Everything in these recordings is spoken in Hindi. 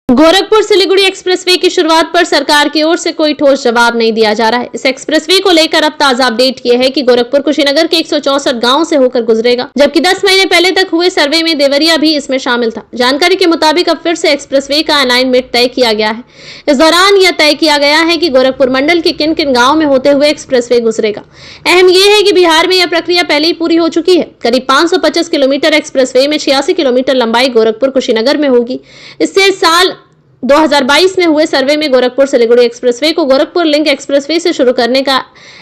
गोरखपुर सिलीगुड़ी एक्सप्रेसवे की शुरुआत पर सरकार की ओर से कोई ठोस जवाब नहीं दिया जा रहा है। इस एक्सप्रेसवे को लेकर अब ताजा अपडेट ये है कि गोरखपुर कुशीनगर के 164 गांव से होकर गुजरेगा, जबकि 10 महीने पहले तक हुए सर्वे में देवरिया भी इसमें शामिल था। जानकारी के मुताबिक अब फिर से एक्सप्रेसवे का अलाइनमेंट तय किया गया है। इस दौरान यह तय किया गया है कि गोरखपुर मंडल के किन किन गाँव में होते हुए एक्सप्रेसवे गुजरेगा। अहम यह है कि बिहार में यह प्रक्रिया पहले ही पूरी हो चुकी है। करीब 525 किलोमीटर एक्सप्रेसवे में 86 किलोमीटर लंबाई गोरखपुर कुशीनगर में होगी। इससे साल 2022 में हुए सर्वे में गोरखपुर सिलीगुड़ी एक्सप्रेसवे को गोरखपुर लिंक एक्सप्रेसवे से शुरू करने का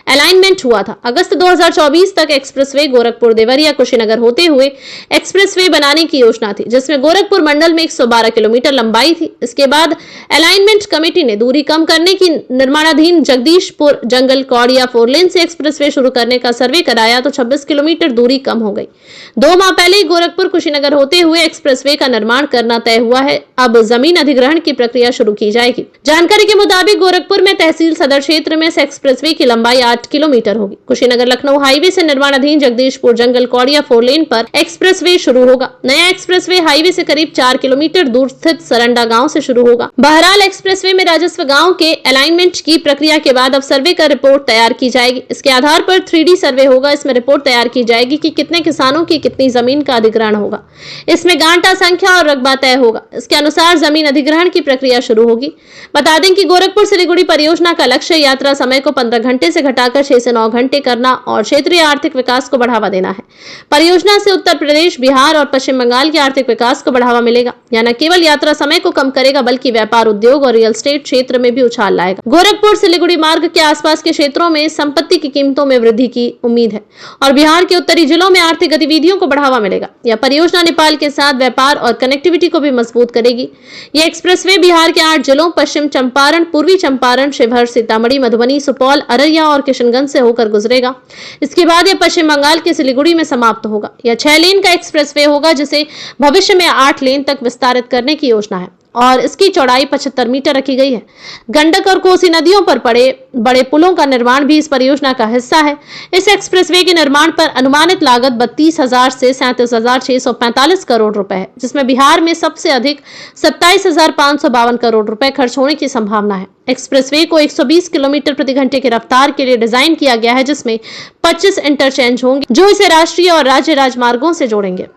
अलाइनमेंट हुआ था। अगस्त 2024 तक एक्सप्रेसवे गोरखपुर देवरिया कुशीनगर होते हुए एक्सप्रेसवे बनाने की योजना थी, जिसमें गोरखपुर मंडल में 112 किलोमीटर लंबाई थी। इसके बाद अलाइनमेंट कमेटी ने दूरी कम करने की निर्माणाधीन जगदीशपुर जंगल कौड़िया 4 लेन से एक्सप्रेसवे शुरू करने का सर्वे कराया तो 26 किलोमीटर दूरी कम हो गई। 2 माह पहले ही गोरखपुर कुशीनगर होते हुए एक्सप्रेसवे का निर्माण करना तय हुआ है। अब जमीन अधिग्रहण की प्रक्रिया शुरू की जाएगी। जानकारी के मुताबिक गोरखपुर में तहसील सदर क्षेत्र में एक्सप्रेसवे की लंबाई 8 किलोमीटर होगी। कुशीनगर लखनऊ हाईवे से निर्माणाधीन जगदीशपुर जंगल कौड़िया 4 लेन पर एक्सप्रेसवे शुरू होगा। नया एक्सप्रेसवे हाईवे से करीब 4 किलोमीटर दूर स्थित सरंडा गांव से शुरू होगा। बहरहाल एक्सप्रेसवे में राजस्व गांव के अलाइनमेंट की प्रक्रिया के बाद अब सर्वे का रिपोर्ट तैयार की जाएगी। इसके आधार पर 3D सर्वे होगा। इसमें रिपोर्ट तैयार की जाएगी कि कितने किसानों की कितनी जमीन का अधिग्रहण होगा। इसमें गांठा संख्या और रकबा तय होगा। इसके अनुसार जमीन अधिग्रहण की प्रक्रिया शुरू होगी। बता दें कि गोरखपुर सिलीगुड़ी परियोजना का लक्ष्य यात्रा समय को 15 घंटे से घटाकर 6 से 9 घंटे करना और क्षेत्रीय आर्थिक विकास को बढ़ावा देना है। परियोजना से उत्तर प्रदेश, बिहार और पश्चिम बंगाल के आर्थिक विकास को बढ़ावा मिलेगा। यह न केवल यात्रा समय को कम करेगा बल्कि व्यापार, उद्योग और रियल एस्टेट क्षेत्र में भी उछाल लाएगा। गोरखपुर सिलीगुड़ी मार्ग के आसपास के क्षेत्रों में संपत्ति की कीमतों में वृद्धि की उम्मीद है और बिहार के उत्तरी जिलों में आर्थिक गतिविधियों को बढ़ावा मिलेगा। यह परियोजना नेपाल के साथ व्यापार और कनेक्टिविटी को भी मजबूत करेगी। यह एक्सप्रेसवे बिहार के 8 जिलों पश्चिम चंपारण, पूर्वी चंपारण, शिवहर, सीतामढ़ी, मधुबनी, सुपौल, अररिया और किशनगंज से होकर गुजरेगा। इसके बाद यह पश्चिम बंगाल के सिलीगुड़ी में समाप्त होगा। यह 6 लेन का एक्सप्रेसवे होगा, जिसे भविष्य में 8 लेन तक विस्तारित करने की योजना है और इसकी चौड़ाई 75 मीटर रखी गई है। गंडक और कोसी नदियों पर पड़े बड़े पुलों का निर्माण भी इस परियोजना का हिस्सा है। इस एक्सप्रेसवे के निर्माण पर अनुमानित लागत 32,000 से 37,645 करोड़ रुपए है, जिसमें बिहार में सबसे अधिक 27,552 करोड़ रुपए खर्च होने की संभावना है। एक्सप्रेसवे को 120 किलोमीटर प्रति घंटे की रफ्तार के लिए डिजाइन किया गया है, जिसमें 25 इंटरचेंज होंगे जो इसे राष्ट्रीय और राज्य राजमार्गों से जोड़ेंगे।